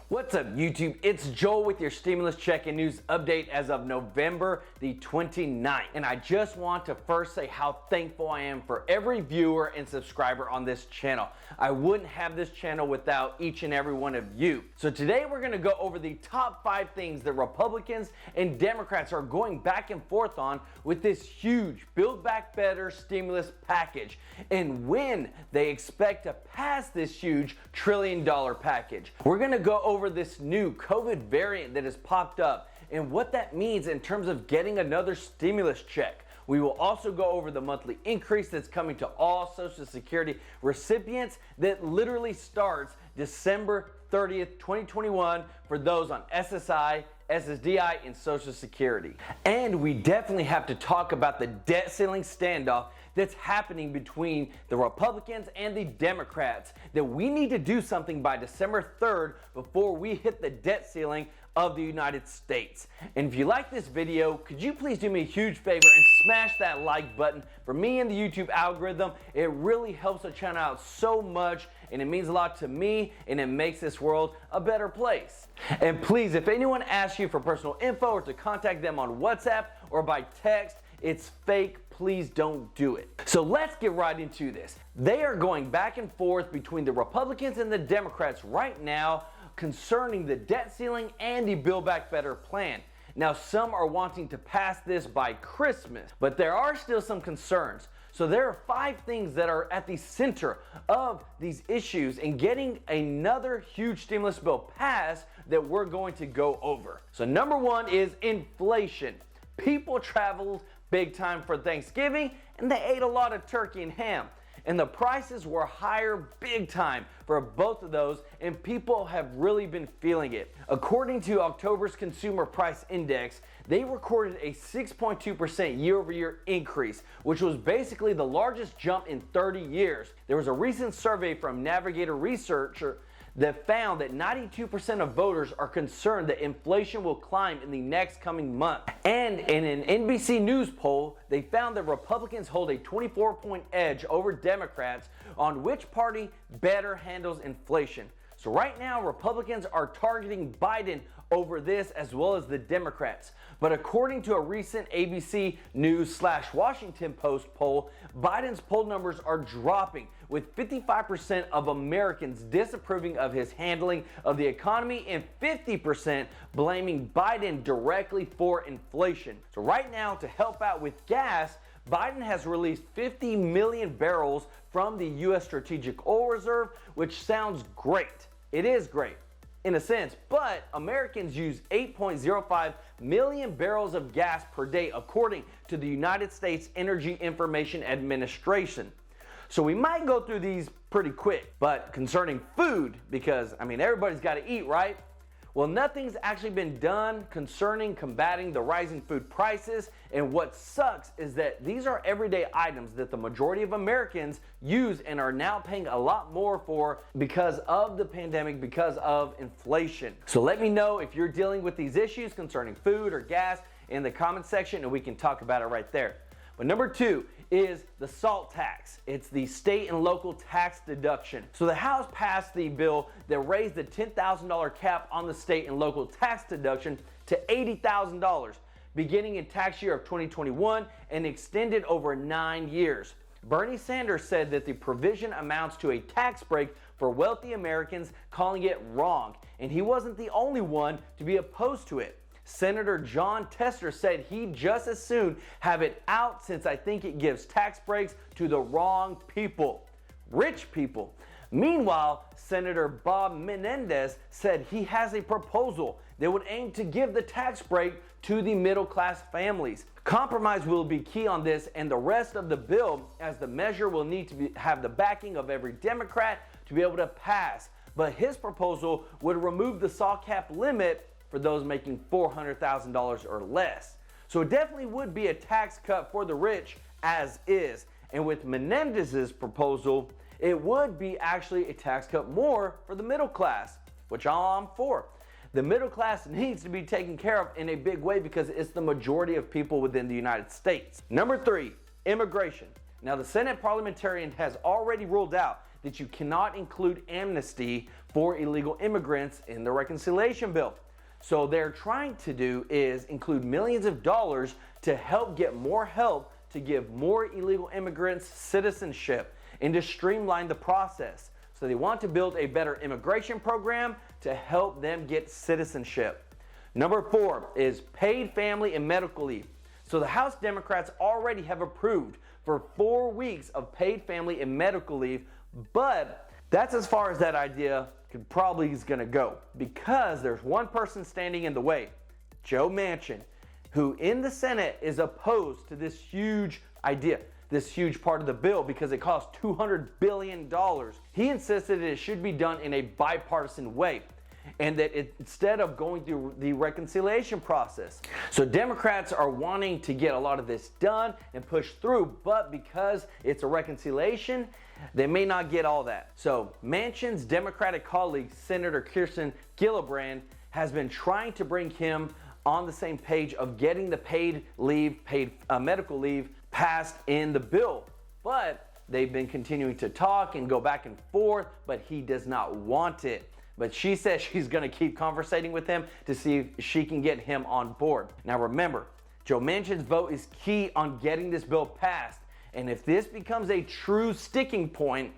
What's up, YouTube? It's Joel with your stimulus check and news update as of November the 29th. And I just want to first say how thankful I am for every viewer and subscriber on this channel. I wouldn't have this channel without each and every one of you. So today we're going to go over the top 5 things that Republicans and Democrats are going back and forth on with this huge Build Back Better stimulus package, and when they expect to pass this huge $1 trillion package. We're going to go over this new COVID variant that has popped up and what that means in terms of getting another stimulus check. We will also go over the monthly increase that's coming to all Social Security recipients that literally starts December 30th, 2021 for those on SSI, SSDI, and Social Security. And we definitely have to talk about the debt ceiling standoff that's happening between the Republicans and the Democrats, that we need to do something by December 3rd before we hit the debt ceiling of the United States. And if you like this video, could you please do me a huge favor and smash that like button for me and the YouTube algorithm? It really helps the channel out so much, and it means a lot to me, and it makes this world a better place. And please, if anyone asks you for personal info or to contact them on WhatsApp or by text, it's fake. Please don't do it. So let's get right into this. They are going back and forth between the Republicans and the Democrats right now concerning the debt ceiling and the Build Back Better plan. Now, some are wanting to pass this by Christmas, but there are still some concerns. So there are 5 things that are at the center of these issues and getting another huge stimulus bill passed that we're going to go over. So number 1 is inflation. People traveled big time for Thanksgiving and they ate a lot of turkey and ham. And the prices were higher big time for both of those, and people have really been feeling it. According to October's Consumer Price Index, they recorded a 6.2% year-over-year increase, which was basically the largest jump in 30 years. There was a recent survey from Navigator Research that found that 92% of voters are concerned that inflation will climb in the next coming month. And in an NBC News poll, they found that Republicans hold a 24-point edge over Democrats on which party better handles inflation. So right now, Republicans are targeting Biden over this as well as the Democrats. But according to a recent ABC News/Washington Post poll, Biden's poll numbers are dropping, with 55% of Americans disapproving of his handling of the economy and 50% blaming Biden directly for inflation. So right now, to help out with gas, Biden has released 50 million barrels from the U.S. Strategic Oil Reserve, which sounds great. It is great in a sense, but Americans use 8.05 million barrels of gas per day, according to the United States Energy Information Administration. So we might go through these pretty quick, but concerning food, because everybody's got to eat, right? Well, nothing's actually been done concerning combating the rising food prices, and what sucks is that these are everyday items that the majority of Americans use and are now paying a lot more for because of the pandemic, because of inflation. So let me know if you're dealing with these issues concerning food or gas in the comment section, and we can talk about it right there. But number 2 is the SALT tax. It's the state and local tax deduction. So the House passed the bill that raised the $10,000 cap on the state and local tax deduction to $80,000, beginning in tax year of 2021 and extended over 9 years. Bernie Sanders said that the provision amounts to a tax break for wealthy Americans, calling it wrong, and he wasn't the only one to be opposed to it. Senator John Tester said he'd just as soon have it out, since I think it gives tax breaks to the wrong people, rich people. Meanwhile, Senator Bob Menendez said he has a proposal that would aim to give the tax break to the middle-class families. Compromise will be key on this and the rest of the bill, as the measure will need to have the backing of every Democrat to be able to pass. But his proposal would remove the SALT cap limit for those making $400,000 or less. So it definitely would be a tax cut for the rich as is. And with Menendez's proposal, it would be actually a tax cut more for the middle class, which I'm for. The middle class needs to be taken care of in a big way because it's the majority of people within the United States. Number 3, immigration. Now, the Senate parliamentarian has already ruled out that you cannot include amnesty for illegal immigrants in the reconciliation bill. So they're trying to do is include millions of dollars to help get more help to give more illegal immigrants citizenship and to streamline the process. So they want to build a better immigration program to help them get citizenship. Number 4 is paid family and medical leave. So the House Democrats already have approved for 4 weeks of paid family and medical leave, but that's as far as that idea probably is going to go, because there's one person standing in the way, Joe Manchin, who in the Senate is opposed to this huge idea, this huge part of the bill, because it costs $200 billion. He insisted that it should be done in a bipartisan way, and that instead of going through the reconciliation process. So Democrats are wanting to get a lot of this done and push through, but because it's a reconciliation, they may not get all that. So Manchin's Democratic colleague, Senator Kirsten Gillibrand, has been trying to bring him on the same page of getting the paid medical leave passed in the bill. But they've been continuing to talk and go back and forth, but he does not want it. But she says she's going to keep conversating with him to see if she can get him on board. Now remember, Joe Manchin's vote is key on getting this bill passed. And if this becomes a true sticking point,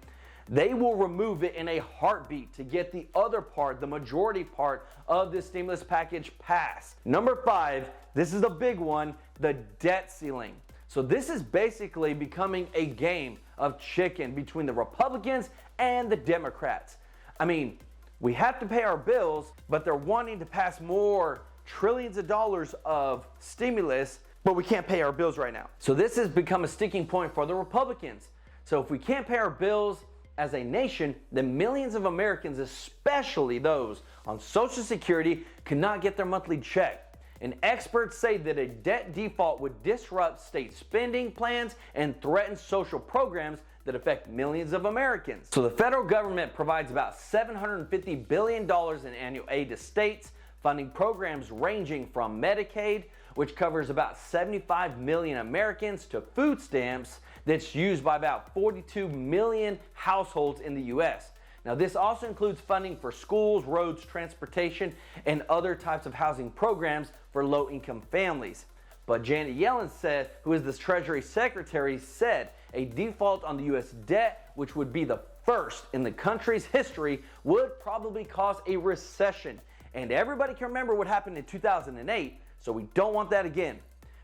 they will remove it in a heartbeat to get the other part, the majority part of this stimulus package passed. Number 5, this is the big one, the debt ceiling. So this is basically becoming a game of chicken between the Republicans and the Democrats. I mean, we have to pay our bills, but they're wanting to pass more trillions of dollars of stimulus, but we can't pay our bills right now. So this has become a sticking point for the Republicans. So if we can't pay our bills as a nation, then millions of Americans, especially those on Social Security, cannot get their monthly check. And experts say that a debt default would disrupt state spending plans and threaten social programs that affect millions of Americans. So the federal government provides about $750 billion in annual aid to states, funding programs ranging from Medicaid, which covers about 75 million Americans, to food stamps that's used by about 42 million households in the U.S. Now, this also includes funding for schools, roads, transportation, and other types of housing programs for low-income families. But Janet Yellen said, who is the Treasury Secretary, said a default on the U.S. debt, which would be the first in the country's history, would probably cause a recession. And everybody can remember what happened in 2008, so we don't want that again.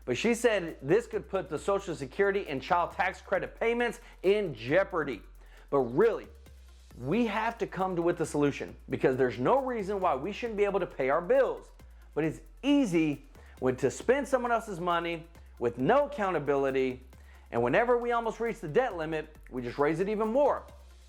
But she said this could put the Social Security and child tax credit payments in jeopardy. But really, we have to come with a solution, because there's no reason why we shouldn't be able to pay our bills. But it's easy to spend someone else's money with no accountability, and whenever we almost reach the debt limit, we just raise it even more.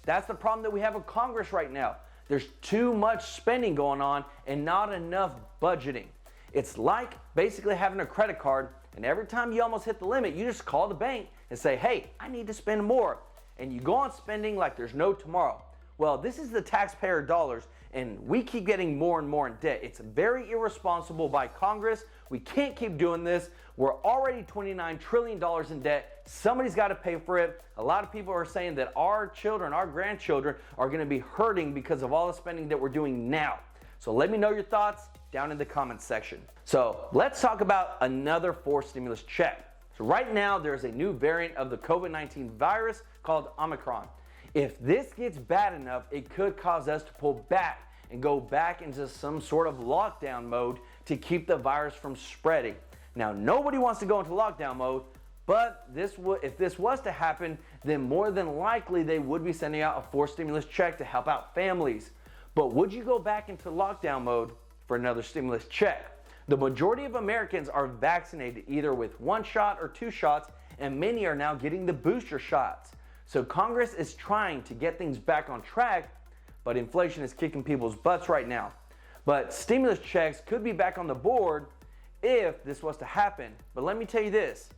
That's the problem that we have with Congress right now. There's too much spending going on and not enough budgeting. It's like basically having a credit card, and every time you almost hit the limit, you just call the bank and say, hey, I need to spend more. And you go on spending like there's no tomorrow. Well, this is the taxpayer dollars, and we keep getting more and more in debt. It's very irresponsible by Congress. We can't keep doing this. We're already $29 trillion in debt. Somebody's got to pay for it. A lot of people are saying that our children, our grandchildren, are going to be hurting because of all the spending that we're doing now. So let me know your thoughts down in the comments section. So let's talk about another forced stimulus check. So right now, there's a new variant of the COVID-19 virus called Omicron. If this gets bad enough, it could cause us to pull back and go back into some sort of lockdown mode to keep the virus from spreading. Now, nobody wants to go into lockdown mode, but if this was to happen, then more than likely they would be sending out a forced stimulus check to help out families. But would you go back into lockdown mode for another stimulus check? The majority of Americans are vaccinated either with 1 shot or 2 shots, and many are now getting the booster shots. So Congress is trying to get things back on track, but inflation is kicking people's butts right now. But stimulus checks could be back on the board if this was to happen. But let me tell you this,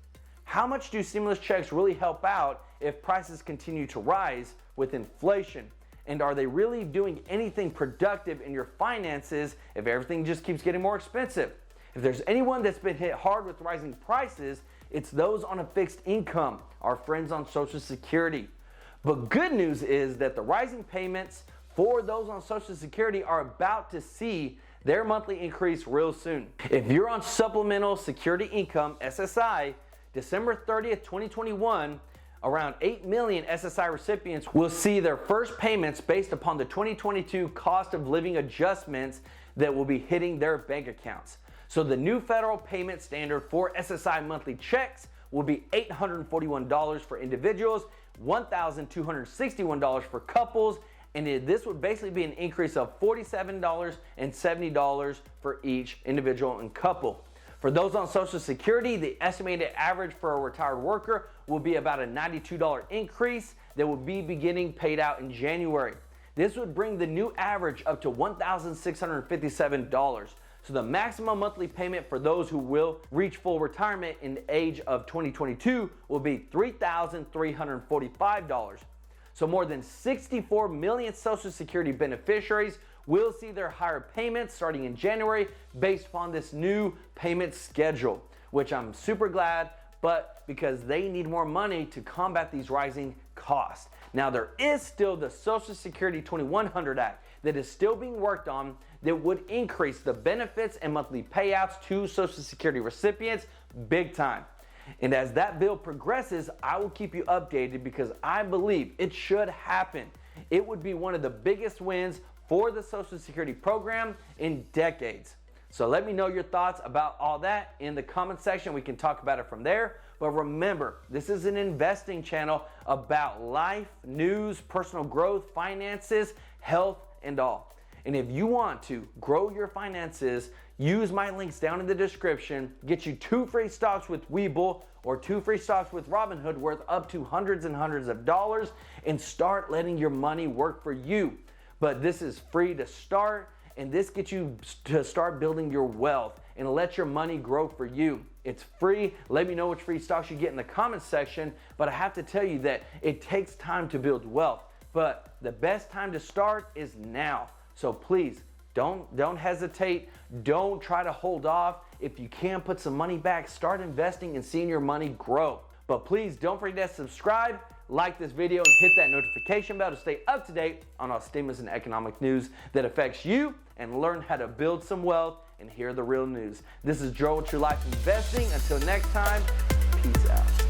how much do stimulus checks really help out if prices continue to rise with inflation? And are they really doing anything productive in your finances if everything just keeps getting more expensive? If there's anyone that's been hit hard with rising prices, it's those on a fixed income, our friends on Social Security. But good news is that the rising payments for those on Social Security are about to see their monthly increase real soon. If you're on Supplemental Security Income, SSI, December 30th, 2021, around 8 million SSI recipients will see their first payments based upon the 2022 cost of living adjustments that will be hitting their bank accounts. So the new federal payment standard for SSI monthly checks will be $841 for individuals, $1,261 for couples, and this would basically be an increase of $47 and $70 for each individual and couple. For those on Social Security, the estimated average for a retired worker will be about a $92 increase that will be beginning paid out in January. This would bring the new average up to $1,657. So the maximum monthly payment for those who will reach full retirement in the age of 2022 will be $3,345. So more than 64 million Social Security beneficiaries will see their higher payments starting in January based upon this new payment schedule, which I'm super glad, but because they need more money to combat these rising costs. Now, there is still the Social Security 2100 Act that is still being worked on that would increase the benefits and monthly payouts to Social Security recipients big time. And as that bill progresses, I will keep you updated because I believe it should happen. It would be one of the biggest wins for the Social Security program in decades. So let me know your thoughts about all that in the comment section. We can talk about it from there. But remember, this is an investing channel about life, news, personal growth, finances, health, and all. And if you want to grow your finances, use my links down in the description, get you 2 free stocks with Webull or 2 free stocks with Robinhood worth up to hundreds and hundreds of dollars, and start letting your money work for you. But this is free to start, and this gets you to start building your wealth and let your money grow for you. It's free. Let me know which free stocks you get in the comments section, but I have to tell you that it takes time to build wealth, but the best time to start is now. So please, don't hesitate. Don't try to hold off. If you can put some money back, start investing and seeing your money grow. But please don't forget to subscribe, like this video, and hit that notification bell to stay up to date on all stimulus and economic news that affects you, and learn how to build some wealth and hear the real news. This is Joe with True Life Investing. Until next time, peace out.